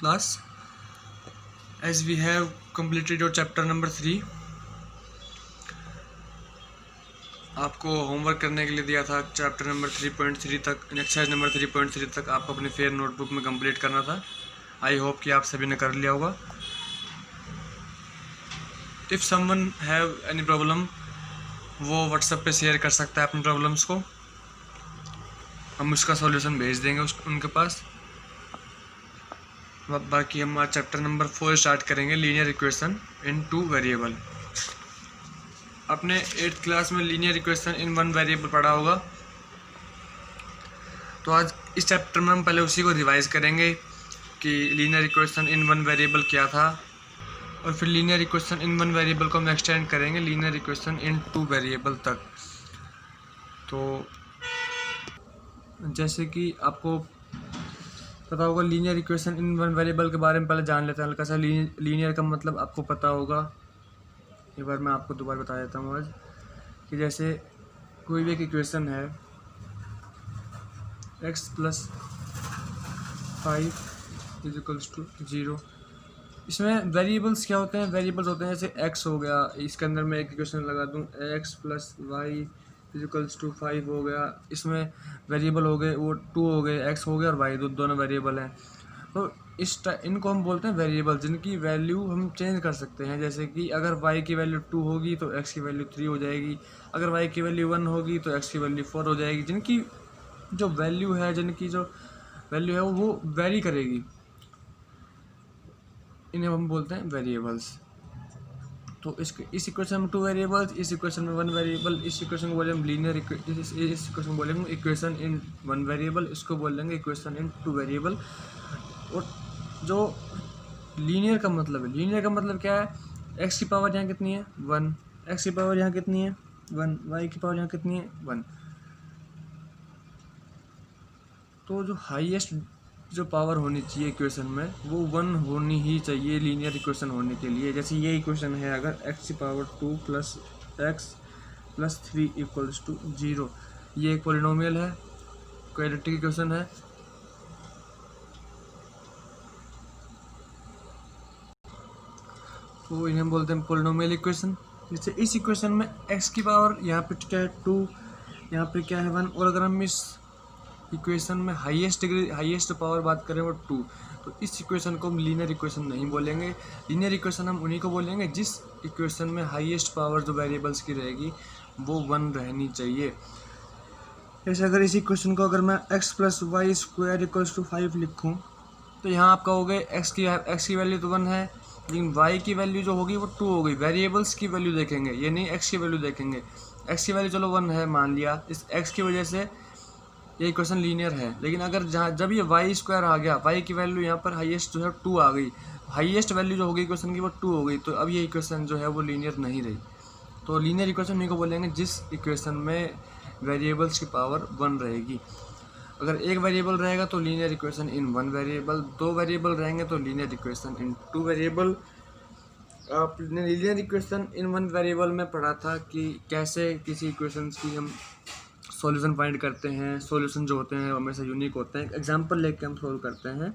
class. As we have completed your chapter number 3, आपको homework करने के लिए दिया था चैप्टर नंबर 3.3 तक, एक्सरसाइज नंबर 3.3 तक आपको अपने फेयर नोटबुक में कंप्लीट करना था। आई होप कि आप सभी ने कर लिया होगा। If someone have any problem, वो व्हाट्सएप पे शेयर कर सकता है अपनी प्रॉब्लम्स को, हम उसका सॉल्यूशन भेज देंगे उनके पास। बाकी हम आज चैप्टर नंबर 4 स्टार्ट करेंगे, लीनियर इक्वेशन इन 2 वेरिएबल। अपने 8th क्लास में लीनियर इक्वेशन इन 1 वेरिएबल पढ़ा होगा, तो आज इस चैप्टर में हम पहले उसी को रिवाइज करेंगे कि लीनियर इक्वेशन इन 1 वेरिएबल क्या था, और फिर लीनियर इक्वेशन इन 1 वेरिएबल को हम एक्सटेंड करेंगे लीनियर इक्वेशन इन 2 वेरिएबल तक। तो जैसे कि आपको पता होगा, लीनियर इक्वेशन इन 1 वेरिएबल के बारे में पहले जान लेते हैं हल्का सा। लीनियर का मतलब आपको पता होगा, एक बार मैं आपको दोबारा बता देता हूँ आज, कि जैसे कोई भी एक इक्वेशन है x + 5 = 0। इसमें वेरिएबल्स क्या होते हैं? वेरिएबल्स होते हैं जैसे x हो गया, इसके अंदर मैं एक इक्वेशन लगा दूँ x + y = 5 हो गया। इसमें वेरिएबल हो गए वो 2 हो गए, x हो गया और y, दोनों वेरिएबल हैं। तो इनको हम बोलते हैं वेरिएबल, जिनकी वैल्यू हम चेंज कर सकते हैं। जैसे कि अगर y की वैल्यू 2 होगी तो x की वैल्यू 3 हो जाएगी, अगर y की वैल्यू 1 होगी तो x की वैल्यू 4 हो जाएगी। जिनकी जो वैल्यू है वो वेरी करेगी, इन्हें हम बोलते हैं वेरिएबल्स। तो इस इक्वेशन में 2 वेरिएबल्स, इस इक्वेशन में 1 वेरिएबल, इस इक्वेशन को बोलेंगे लीनियर इस इक्वेशन को बोलेंगे इक्वेशन इन 1 वेरिएबल, इसको बोलेंगे इक्वेशन इन 2 वेरिएबल। और जो लीनियर का मतलब क्या है? x की पावर यहाँ कितनी है? 1, x की पावर यहाँ कितनी है? 1, y की पावर यहाँ कितनी है? 1। तो जो हाईएस्ट जो पावर होनी चाहिए इक्वेशन में वो 1 होनी ही चाहिए लीनियर इक्वेशन होने के लिए। जैसे ये इक्वेशन है, अगर x की पावर 2 + x + 3 = 0, ये एक पॉलिनोमियल है, क्वाड्रेटिक इक्वेशन है। तो इन्हें हम बोलते हैं पॉलिनोमियल इक्वेशन। जैसे इस इक्वेशन में x की पावर यहाँ पे क्या है? 2, यहाँ पे क्या है? 1। और अगर हम इस इक्वेशन में हाईएस्ट पावर बात करें वो 2, तो इस इक्वेशन को हम लीनियर इक्वेशन नहीं बोलेंगे। लीनियर इक्वेशन हम उन्हीं को बोलेंगे जिस इक्वेशन में हाईएस्ट पावर जो वेरिएबल्स की रहेगी वो 1 रहनी चाहिए। जैसे अगर इस इक्वेशन को अगर मैं x + y² = 5 लिखूँ, तो यहाँ आपका हो गए x की वैल्यू तो 1 है, लेकिन y की वैल्यू जो होगी वो 2 हो गई। वेरिएबल्स की वैल्यू देखेंगे, ये नहीं x की वैल्यू देखेंगे। x की वैल्यू चलो 1 है मान लिया, इस x की वजह से ये इक्वेशन लीनियर है। लेकिन अगर जब ये y² आ गया, y की वैल्यू यहाँ पर हाईएस्ट जो है 2 आ गई, हाईएस्ट वैल्यू जो होगी इक्वेशन की वो 2 हो गई, तो अब ये इक्वेशन जो है वो लीनियर नहीं रही। तो लीनियर इक्वेशन नहीं को बोलेंगे जिस इक्वेशन में वेरिएबल्स की पावर 1 रहेगी। अगर एक वेरिएबल रहेगा तो linear equation in 1 variable, 2 variable रहेंगे तो लीनियर इक्वेशन इन 2 वेरिएबल। आपने लीनियर इक्वेशन इन 1 वेरिएबल में पढ़ा था कि कैसे किसी इक्वेशन की हम सॉल्यूशन फाइंड करते हैं। सॉल्यूशन जो होते हैं वो हमेशा यूनिक होते हैं। एक एग्जांपल लेके हम सोल्व करते हैं।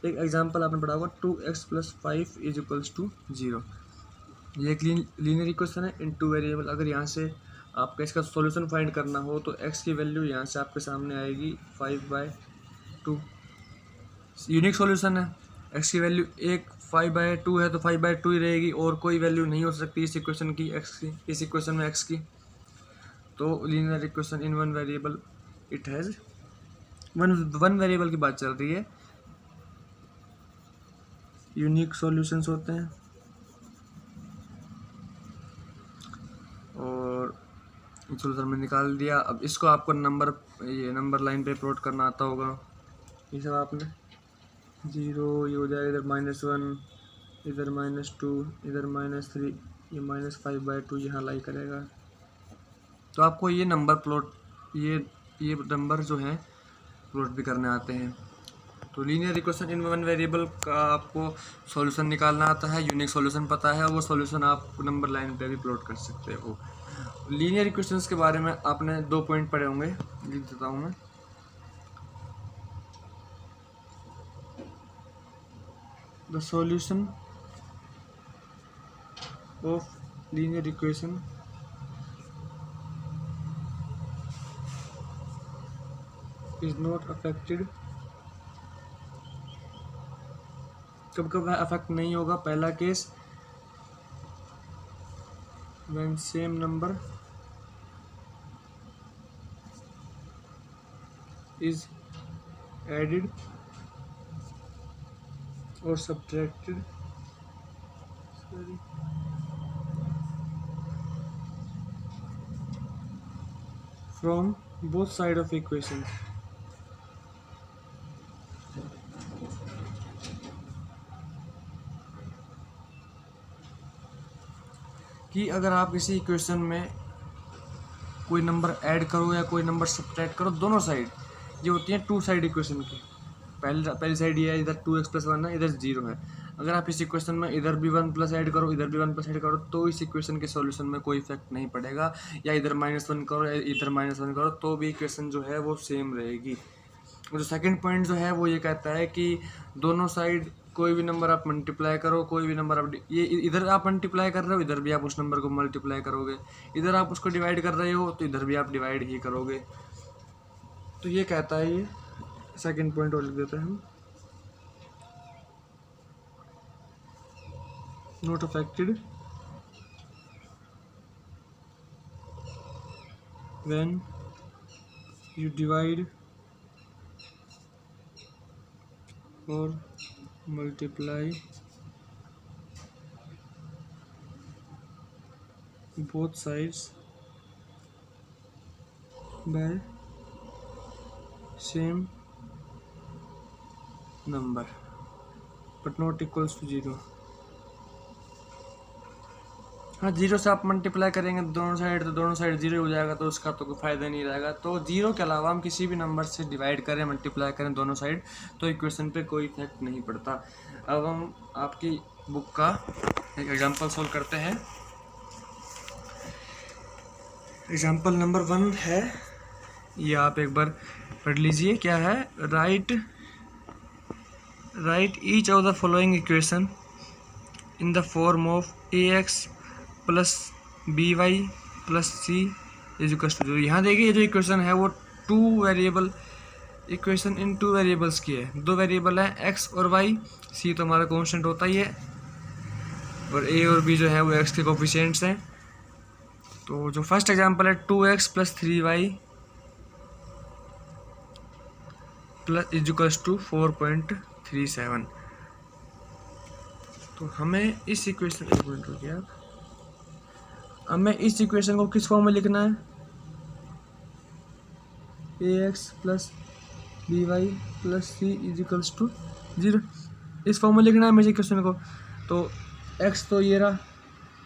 एक एग्जांपल आपने पढ़ा होगा 2x + 5 = 0। ये एक लीनियर इक्वेशन है इन 2 वेरिएबल। अगर यहाँ से आपका इसका सॉल्यूशन फाइंड करना हो तो x की वैल्यू यहाँ से आपके सामने आएगी 5/2। यूनिक सॉल्यूशन है, x की वैल्यू 5/2 है तो 5/2 ही रहेगी, और कोई वैल्यू नहीं हो सकती इस इक्वेशन की x की, इस इक्वेशन में x की। तो linear equation in 1 variable it has 1 variable की बात चल रही है, यूनिक सॉल्यूशंस होते हैं। और सॉल्यूशन में निकाल दिया। अब इसको आपको नंबर लाइन पे प्लॉट करना आता होगा। ये सब आपने 0, ये हो जाएगा इधर -1, इधर -2, इधर -3, ये -5/2 यहाँ लाई करेगा। तो आपको ये नंबर जो है प्लॉट भी करने आते हैं। तो लीनियर इक्वेशन इन 1 वेरिएबल का आपको सॉल्यूशन निकालना आता है, यूनिक सॉल्यूशन पता है, और वो सॉल्यूशन आप नंबर लाइन पे भी प्लॉट कर सकते हो। लीनियर इक्वेशंस के बारे में आपने 2 पॉइंट पढ़े होंगे, लिख देता हूँ मैं। The solution of linear equation is not affected. कब कब अफेक्ट नहीं होगा? पहला case, when same number is added और subtracted from both side of equation. कि अगर आप किसी इक्वेशन में कोई नंबर ऐड करो या कोई नंबर सब्ट्रैक्ट करो, दोनों साइड ये होती है टू साइड इक्वेशन की। पहली साइड ये है, इधर 2x+1 है, इधर 0 है। अगर आप इस इक्वेशन में इधर भी 1+ ऐड करो, इधर भी 1+ ऐड करो, तो इस इक्वेशन के सॉल्यूशन में कोई इफेक्ट नहीं पड़ेगा। या इधर -1 करो या इधर -1 करो, तो भी इक्वेशन जो है वो सेम रहेगी। और जो सेकंड पॉइंट जो है वो ये कहता है कि दोनों साइड कोई भी नंबर आप मल्टीप्लाई करो, कोई भी नंबर आप ये इधर आप मल्टीप्लाई कर रहे हो, इधर भी आप उस नंबर को मल्टीप्लाई करोगे, इधर आप उसको डिवाइड कर रहे हो तो इधर भी आप डिवाइड ही करोगे। तो ये कहता है, ये सेकंड पॉइंट और लिख देते हैं हम, not affected when you divide और multiply both sides by same number but not equals to 0। हाँ, 0 से आप मल्टीप्लाई करेंगे दोनों साइड तो दोनों साइड 0 हो जाएगा, तो उसका तो कोई फ़ायदा नहीं रहेगा। तो 0 के अलावा हम किसी भी नंबर से डिवाइड करें, मल्टीप्लाई करें दोनों साइड, तो इक्वेशन पे कोई इफेक्ट नहीं पड़ता। अब हम आपकी बुक का एक एग्जांपल सॉल्व करते हैं। एग्जांपल नंबर 1 है, ये आप एक बार पढ़ लीजिए। क्या है? Right each of the following equation in the form of ax + by + c = 0। यहाँ देखिए, ये जो इक्वेशन है वो इक्वेशन इन 2 वेरिएबल्स की है। 2 वेरिएबल है x और y, c तो हमारा कांस्टेंट होता ही है, और a और b जो है वो x के कोफिशिएंट्स हैं। तो जो फर्स्ट एग्जांपल है 2x + 3y = 4.37। तो हमें इस इक्वेशन को किस फॉर्म में लिखना है? ax + by + c = 0, इस फॉर्म में लिखना है हमें इक्वेशन को। तो x तो ये रहा,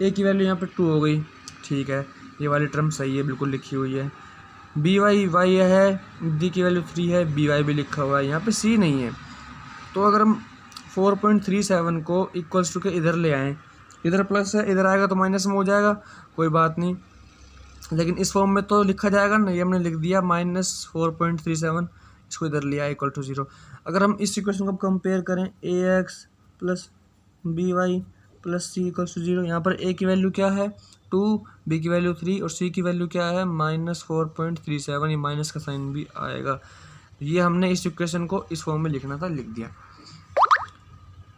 a की वैल्यू यहाँ पे 2 हो गई, ठीक है, ये वाली टर्म सही है, बिल्कुल लिखी हुई है। by है, d की वैल्यू 3 है, by भी लिखा हुआ है, यहाँ पे c नहीं है। तो अगर हम 4.37 को इक्वल्स टू के इधर ले आएँ, इधर प्लस है, इधर आएगा तो माइनस में हो जाएगा, कोई बात नहीं, लेकिन इस फॉर्म में तो लिखा जाएगा ना, ये हमने लिख दिया -4.37, इसको इधर लिया = 0। अगर हम इस इक्वेशन को कंपेयर करें, ax + by + c = 0, यहाँ पर a की वैल्यू क्या है? 2, b की वैल्यू 3 और c की वैल्यू क्या है? -4.37, ये माइनस का साइन भी आएगा। ये हमने इस इक्वेशन को इस फॉर्म में लिखना था, लिख दिया।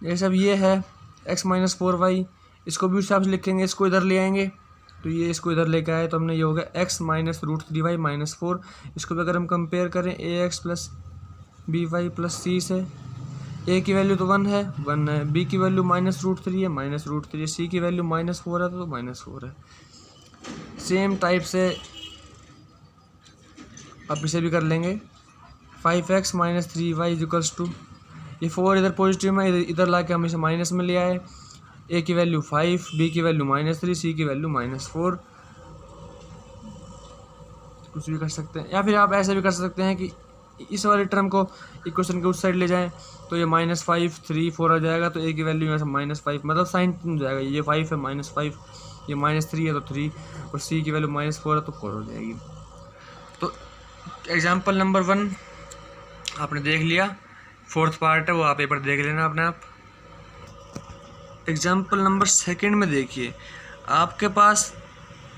ये सब ये है x - 4y, इसको भी उस हिसाब से लिखेंगे, इसको इधर ले आएंगे, तो ये इसको इधर लेके आए, तो हमने ये हो गया x - √3y - 4। इसको भी अगर हम कंपेयर करें ax + by + c से, a की वैल्यू तो 1 है, b की वैल्यू -√3 है, -√3, c की वैल्यू -4 है, तो -4 है। सेम टाइप से आप इसे भी कर लेंगे, 5x - 3y = ये 4 इधर पॉजिटिव में, इधर ला के हम इसे माइनस में ले आए। a की वैल्यू 5, b की वैल्यू -3, c की वैल्यू -4। कुछ भी कर सकते हैं, या फिर आप ऐसे भी कर सकते हैं कि इस वाले टर्म को इक्वेशन के उस साइड ले जाएं, तो ये -5, 3, 4 आ जाएगा, तो a की वैल्यू यहाँ से -5, मतलब साइन हो जाएगा, ये 5 है -5, ये -3 है तो 3, और c की वैल्यू -4 है तो 4 हो जाएगी। तो एग्जाम्पल नंबर 1 आपने देख लिया, 4th पार्ट है वो आप एक बार देख लेना अपने आप। एग्जाम्पल नंबर सेकंड में देखिए, आपके पास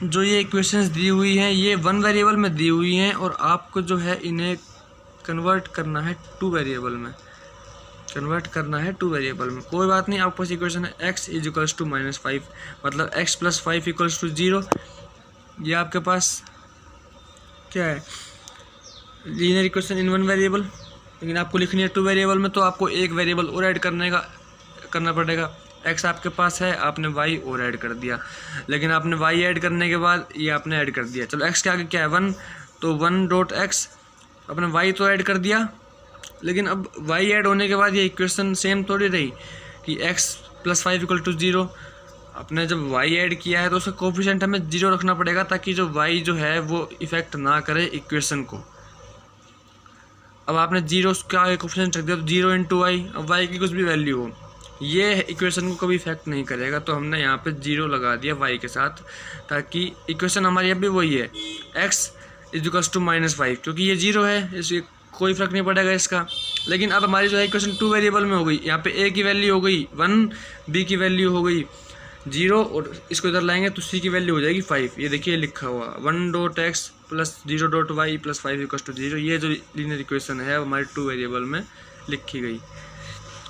जो ये इक्वेशंस दी हुई हैं ये वन वेरिएबल में दी हुई हैं और आपको जो है इन्हें कन्वर्ट करना है टू वेरिएबल में, कोई बात नहीं। आपके पास इक्वेशन है x इज इक्वल्स टू -5, मतलब x + 5 इक्वल्स टू 0। ये आपके पास क्या है, linear equation in one variable, लेकिन आपको लिखनी है टू वेरिएबल में, तो आपको एक वेरिएबल और ऐड करना पड़ेगा। x आपके पास है, आपने y और ऐड कर दिया, लेकिन आपने y ऐड करने के बाद ये आपने ऐड कर दिया। चलो x के आगे क्या है 1, तो 1.x, आपने y तो ऐड कर दिया, लेकिन अब y ऐड होने के बाद ये इक्वेशन सेम थोड़ी रही कि x + 5 इक्वल टू 0। आपने जब y ऐड किया है तो उसका कोफिशिएंट हमें 0 रखना पड़ेगा, ताकि जो y जो है वो इफेक्ट ना करे इक्वेशन को। अब आपने 0 का कोफिशिएंट रख दिया तो 0 × y, अब y की कुछ भी वैल्यू हो ये इक्वेशन को कभी इफेक्ट नहीं करेगा, तो हमने यहाँ पे 0 लगा दिया y के साथ, ताकि इक्वेशन हमारी अभी वही है x इज इक्वल्स टू -5, क्योंकि ये 0 है, इसलिए कोई फर्क नहीं पड़ेगा इसका। लेकिन अब हमारी जो है इक्वेशन टू वेरिएबल में हो गई, यहाँ पे a की वैल्यू हो गई 1, b की वैल्यू हो गई 0, और इसको इधर लाएंगे तो c की वैल्यू हो जाएगी 5। ये देखिए लिखा हुआ 1.x + 0.y + 5 इक्वल्स टू 0। ये जो लीनियर इक्वेशन है हमारे टू वेरिएबल में लिखी गई।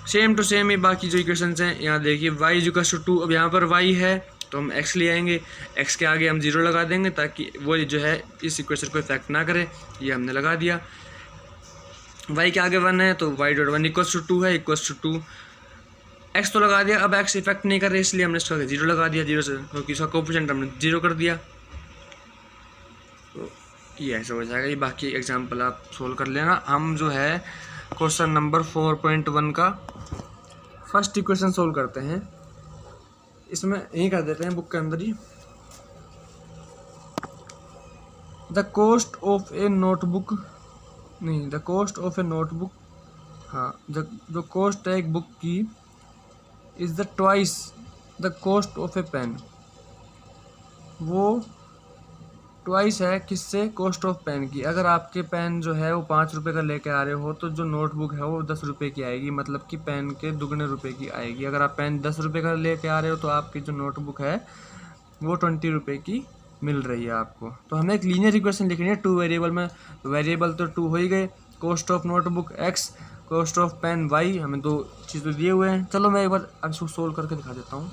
सेम टू सेम ये बाकी जो इक्वेशंस हैं, यहाँ देखिए y इज इक्वल्स टू 2, अब यहाँ पर y है तो हम x ले आएंगे, x के आगे हम 0 लगा देंगे ताकि वो जो है इस इक्वेशन को इफेक्ट ना करे। ये हमने लगा दिया। y के आगे 1 है तो y.1 इक्वल्स टू 2 है, इक्वल्स टू 2, x तो लगा दिया। अब x इफेक्ट नहीं कर रहे इसलिए हमने इसका 0 लगा दिया, 0 से, क्योंकि इसका कोफिशिएंट हमने 0 कर दिया। तो ये ऐसा हो जाएगा। ये बाकी एग्जाम्पल आप सोल्व कर लेना। हम जो है क्वेश्चन नंबर 4.1 का फर्स्ट इक्वेशन सोल्व करते हैं। इसमें यही कर देते हैं बुक के अंदर ही। The cost of a notebook, नहीं, the cost of a notebook, हाँ, जो कॉस्ट है एक बुक की is the twice the cost of a pen. वो ट्वाइस है किससे, कॉस्ट ऑफ पेन की। अगर आपके पेन जो है वो 5 रुपये का लेके आ रहे हो तो जो नोटबुक है वो 10 रुपये की आएगी, मतलब कि पेन के दुगने रुपये की आएगी। अगर आप पेन 10 रुपये का लेके आ रहे हो तो आपकी जो नोटबुक है वो 20 रुपये की मिल रही है आपको। तो हमें एक लीनियर इक्वेशन लिखनी है टू वेरिएबल में। वेरिएबल तो 2 हो ही गए, cost of notebook x, cost of pen y, हमें 2 चीज़ तो दिए हुए हैं। चलो मैं एक बार अब इसको सोल्व करके दिखा देता हूँ।